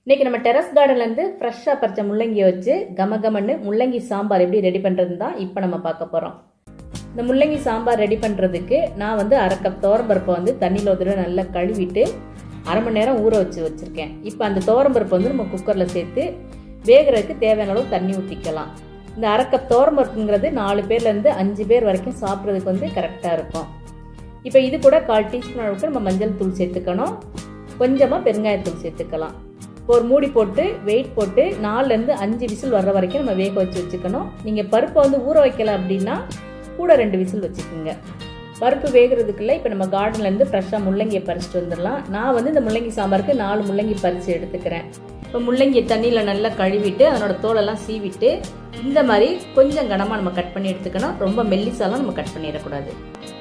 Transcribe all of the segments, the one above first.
இன்றைக்கி நம்ம டெரஸ் கார்டன்லேருந்து ஃப்ரெஷ்ஷாக பறித்த முள்ளங்கியை வச்சு கமகமன்னு முள்ளங்கி சாம்பார் எப்படி ரெடி பண்ணுறது தான் இப்போ நம்ம பார்க்க போகிறோம். இந்த முள்ளங்கி சாம்பார் ரெடி பண்ணுறதுக்கு நான் அரை கப் துவரம்பருப்பை தண்ணியில் ஒரு தடவை நல்லா கழுவிட்டு அரை மணி நேரம் ஊற வச்சுருக்கேன். இப்போ அந்த துவரம்பருப்பை நம்ம குக்கரில் சேர்த்து வேகிறதுக்கு தேவையான அளவு தண்ணி ஊற்றிக்கலாம். இந்த அரை கப் துவரம்பருப்புங்கிறது 4 பேர்லேருந்து 5 பேர் வரைக்கும் சாப்பிட்றதுக்கு கரெக்டாக இருக்கும். இப்போ இது கூட 1/4 டீஸ்பூன் அளவுக்கு நம்ம மஞ்சள் தூள் சேர்த்துக்கணும். கொஞ்சமாக பெருங்காயத்தூள் சேர்த்துக்கலாம். ஒரு மூடி போட்டு வெயிட் போட்டு 4லேருந்து 5 விசில் வர்ற வரைக்கும் நம்ம வேக வச்சுக்கணும். நீங்கள் பருப்பை ஊற வைக்கல அப்படின்னா கூட 2 விசில் வச்சுக்கோங்க. பருப்பு வேகிறதுக்குள்ள இப்போ நம்ம கார்டன்லேருந்து ஃப்ரெஷ்ஷாக முள்ளங்கியை பறிச்சுட்டு வந்துடலாம். நான் இந்த முள்ளங்கி சாம்பாருக்கு 4 முள்ளங்கி பறித்து எடுத்துக்கிறேன். இப்போ முள்ளங்கியை தண்ணியில் நல்லா கழுவிட்டு அதனோட தோலெல்லாம் சீவிட்டு இந்த மாதிரி கொஞ்சம் கனமாக நம்ம கட் பண்ணி எடுத்துக்கணும். ரொம்ப மெல்லிசாலாம் நம்ம கட் பண்ணிடக்கூடாது.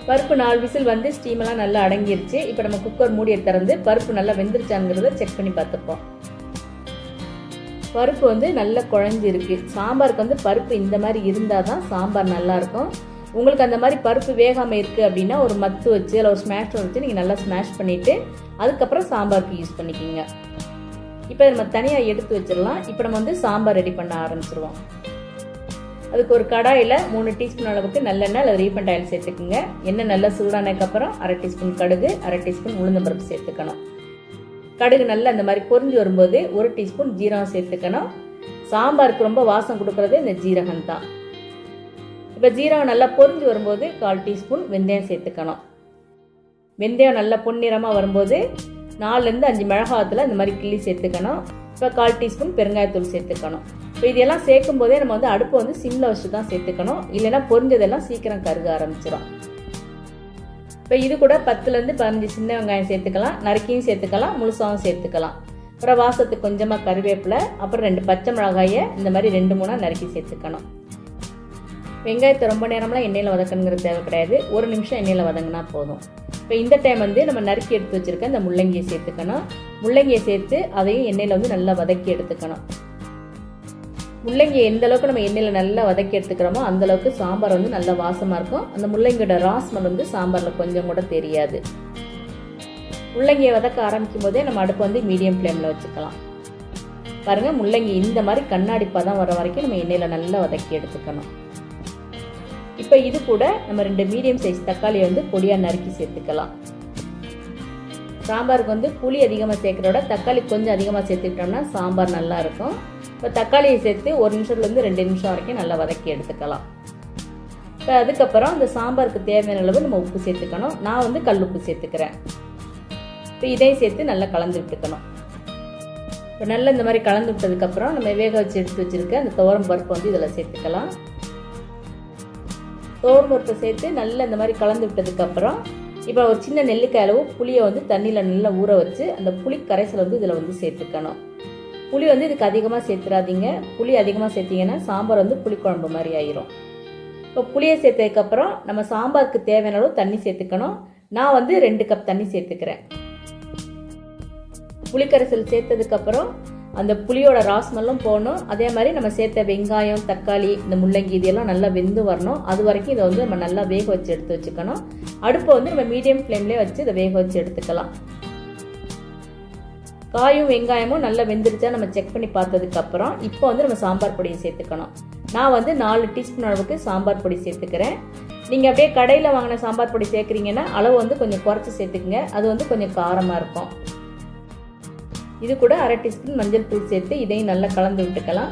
பருப்பு 4 விசில் ஸ்டீமெல்லாம் நல்லா அடங்கிருச்சு. இப்போ நம்ம குக்கர் மூடியை திறந்து பருப்பு நல்லா வெந்துருச்சாங்கிறத செக் பண்ணி பார்த்துப்போம். பருப்பு நல்லா குழஞ்சிருக்கு. சாம்பாருக்கு பருப்பு இந்த மாதிரி இருந்தால் தான் சாம்பார் நல்லாயிருக்கும். உங்களுக்கு அந்த மாதிரி பருப்பு வேகாமல் இருக்குது அப்படின்னா ஒரு மத்து வச்சு இல்லை ஒரு ஸ்மாஷர் வச்சு நீங்கள் நல்லா ஸ்மாஷ் பண்ணிவிட்டு அதுக்கப்புறம் சாம்பாருக்கு யூஸ் பண்ணிக்கிங்க. இப்போ நம்ம தனியாக எடுத்து வச்சிடலாம். இப்போ நம்ம சாம்பார் ரெடி பண்ண ஆரம்பிச்சிருவோம். அதுக்கு ஒரு கடாயில் 3 டீஸ்பூன் அளவுக்கு நல்லெண்ணெய் அல்லது ரீஃபைண்ட் ஆயில் சேர்த்துக்குங்க. எண்ணெய் நல்லா சூடானதுக்கப்புறம் 1/2 டீஸ்பூன் கடுகு, 1/2 டீஸ்பூன் உளுந்தம்பருப்பு சேர்த்துக்கணும். கடுகு நல்லா இந்த மாதிரி பொரிஞ்சு வரும்போது 1 டீஸ்பூன் ஜீரகம் சேர்த்துக்கணும். சாம்பாருக்கு ரொம்ப வாசம் கொடுக்கறது இந்த ஜீரகம் தான். இப்போ ஜீரகம் நல்லா பொரிஞ்சு வரும்போது 1/4 டீஸ்பூன் வெந்தயம் சேர்த்துக்கணும். வெந்தயம் நல்லா பொன்னிறமாக வரும்போது 4லேருந்து 5 மிளகாத்தில் இந்த மாதிரி கிள்ளி சேர்த்துக்கணும். இப்போ 1/4 டீஸ்பூன் பெருங்காயத்தூள் சேர்த்துக்கணும். இப்போ இதெல்லாம் சேர்க்கும் போதே நம்ம அடுப்பை சிம்மில் வச்சு தான் சேர்த்துக்கணும். இல்லைன்னா பொரிஞ்சதெல்லாம் சீக்கிரம் கருக ஆரம்பிச்சிடும். இப்போ இது கூட 10லேருந்து 15 சின்ன வெங்காயம் சேர்த்துக்கலாம். நறுக்கியும் சேர்த்துக்கலாம், முழுசாகவும் சேர்த்துக்கலாம். அப்புறம் வாசத்துக்கு கொஞ்சமாக கருவேப்பிலை, அப்புறம் 2 பச்சை மிளகாயை இந்த மாதிரி 2-3 நறுக்கி சேர்த்துக்கணும். வெங்காயத்தை ரொம்ப நேரம்லாம் எண்ணெயில் வதக்கணுங்கிறது தேவை கிடையாது. 1 நிமிஷம் எண்ணெயில் வதங்கினா போதும். இப்போ இந்த டைம் நம்ம நறுக்கி எடுத்து வச்சுருக்க இந்த முள்ளங்கியை சேர்த்துக்கணும். முள்ளங்கியை சேர்த்து அதையும் எண்ணெயில் நல்லா வதக்கி எடுத்துக்கணும். முள்ளங்கியை எந்த அளவுக்கு நம்ம எண்ணெயில் நல்லா வதக்கி எடுத்துக்கிறோமோ அந்த அளவுக்கு சாம்பார் நல்லா வாசமாக இருக்கும். அந்த முள்ளங்கியோட ராஸ்மல் சாம்பாரில் கொஞ்சம் கூட தெரியாது. முள்ளங்கியை வதக்க ஆரம்பிக்கும் போதே நம்ம அடுப்பு மீடியம் ஃப்ளேமில் வச்சுக்கலாம். பாருங்கள், முள்ளங்கி இந்த மாதிரி கண்ணாடி பதம் வர வரைக்கும் நம்ம எண்ணெயில் நல்லா வதக்கி எடுத்துக்கணும். இப்போ இது கூட நம்ம 2 மீடியம் சைஸ் தக்காளியை பொடியாக நறுக்கி சேர்த்துக்கலாம். சாம்பாருக்கு புளி அதிகமாக சேர்க்குறோட தக்காளி கொஞ்சம் அதிகமாக சேர்த்துக்கிட்டோம்னா சாம்பார் நல்லா இருக்கும். இப்போ தக்காளியை சேர்த்து 1 நிமிஷத்துலேருந்து 2 நிமிஷம் வரைக்கும் நல்லா வதக்கி எடுத்துக்கலாம். இப்போ அதுக்கப்புறம் அந்த சாம்பாருக்கு தேவையான அளவு நம்ம உப்பு சேர்த்துக்கணும். நான் கல் உப்பு சேர்த்துக்கிறேன். இப்போ இதையும் சேர்த்து நல்லா கலந்து விட்டுக்கணும். இப்போ நல்லா இந்த மாதிரி கலந்து விட்டதுக்கப்புறம் நம்ம வேக வச்சு எடுத்து வச்சுருக்க அந்த துவரம் பருப்பு இதில் சேர்த்துக்கலாம். துவரம் பருப்பை சேர்த்து நல்லா இந்த மாதிரி கலந்து விட்டதுக்கப்புறம் இப்போ ஒரு சின்ன நெல்லிக்காய் அளவு புளியை தண்ணியில் நல்லா ஊற வச்சு அந்த புளி கரைசல் இதில் சேர்த்துக்கணும். புளி இதுக்கு அதிகமாக சேர்த்துடாதீங்க. புளி அதிகமாக சேர்த்திங்கன்னா சாம்பார் புளிக்குழம்பு மாதிரி ஆயிரும். இப்போ புளியை சேர்த்ததுக்கப்புறம் நம்ம சாம்பாருக்கு தேவையான அளவு தண்ணி சேர்த்துக்கணும். நான் 2 கப் தண்ணி சேர்த்துக்கிறேன். புளிக்கரைசல் சேர்த்ததுக்கப்புறம் அந்த புளியோட ராஸ்மெல்லும் போகணும். அதே மாதிரி நம்ம சேர்த்த வெங்காயம், தக்காளி, இந்த முள்ளங்கி இதெல்லாம் நல்லா வெந்து வரணும். அது வரைக்கும் இதை நம்ம நல்லா வேக வச்சு எடுத்து வச்சுக்கணும். அடுப்பை நம்ம மீடியம் ஃப்ளேம்லேயே வச்சு இதை வேக வச்சு எடுத்துக்கலாம். காயும் வெங்காயமும் நல்லா வெந்துருச்சா நம்ம செக் பண்ணி பார்த்ததுக்கப்புறம் இப்போ நம்ம சாம்பார் பொடியை சேர்த்துக்கணும். நான் 4 டீஸ்பூன் அளவுக்கு சாம்பார் பொடி சேர்த்துக்கிறேன். நீங்கள் அப்படியே கடையில் வாங்கின சாம்பார் பொடி சேர்க்குறீங்கன்னா அளவு கொஞ்சம் குறைச்சி சேர்த்துக்குங்க. அது கொஞ்சம் காரமாக இருக்கும். இது கூட 1/2 டீஸ்பூன் மஞ்சள் தூள் சேர்த்து இதையும் நல்லா கலந்து விட்டுக்கலாம்.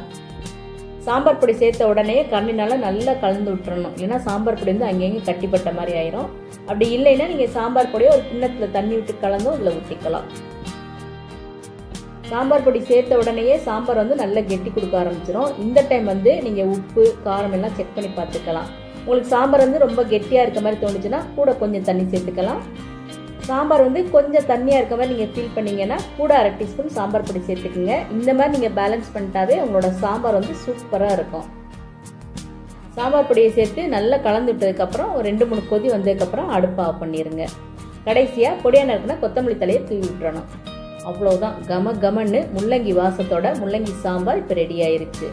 சாம்பார் பொடி சேர்த்த உடனே கண்ணினால நல்லா கலந்து விட்டுறணும். இல்லைன்னா சாம்பார் பொடி அங்கங்கே கட்டிப்பட்ட மாதிரி ஆயிரும். அப்படி இல்லைன்னா நீங்கள் சாம்பார் பொடியை ஒரு கிண்ணத்தில் தண்ணி விட்டு கலந்தும் இதில் ஊற்றிக்கலாம். சாம்பார் பொடி சேர்த்த உடனேயே சாம்பார் நல்லா கெட்டி கொடுக்க ஆரம்பிச்சிடும். இந்த டைம் நீங்கள் உப்பு காரம் எல்லாம் செக் பண்ணி பார்த்துக்கலாம். உங்களுக்கு சாம்பார் ரொம்ப கெட்டியாக இருக்க மாதிரி தோணுச்சுன்னா கூட கொஞ்சம் தண்ணி சேர்த்துக்கலாம். சாம்பார் கொஞ்சம் தண்ணியாக இருக்க மாதிரி நீங்கள் ஃபீல் பண்ணிங்கன்னா கூட 1/2 டீஸ்பூன் சாம்பார் பொடி சேர்த்துக்குங்க. இந்த மாதிரி நீங்கள் பேலன்ஸ் பண்ணிட்டாவே உங்களோட சாம்பார் சூப்பராக இருக்கும். சாம்பார் பொடியை சேர்த்து நல்லா கலந்து விட்டதுக்கப்புறம் ஒரு 2-3 கொதி வந்ததுக்கப்புறம் அடுப்பை ஆஃப் பண்ணிடுங்க. கடைசியாக பொடியாக இருக்குன்னா கொத்தமல்லி தலையை தூவி விட்டுறணும். அவ்வளோதான், கமன்னு முள்ளங்கி வாசத்தோட முள்ளங்கி சாம்பார் இப்போ ரெடி ஆயிருச்சு.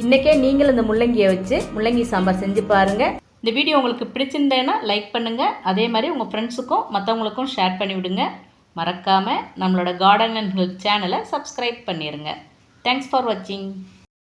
இன்றைக்கே நீங்கள் இந்த முள்ளங்கியை வச்சு முள்ளங்கி சாம்பார் செஞ்சு பாருங்கள். இந்த வீடியோ உங்களுக்கு பிடிச்சிருந்தேன்னா லைக் பண்ணுங்கள். அதே மாதிரி உங்கள் ஃப்ரெண்ட்ஸுக்கும் மற்றவங்களுக்கும் ஷேர் பண்ணி விடுங்க. மறக்காமல் நம்மளோட கார்டன் அண்ட் ஹெல்த் சேனலை சப்ஸ்கிரைப் பண்ணிடுங்க. தேங்க்ஸ் ஃபார் வாட்சிங்.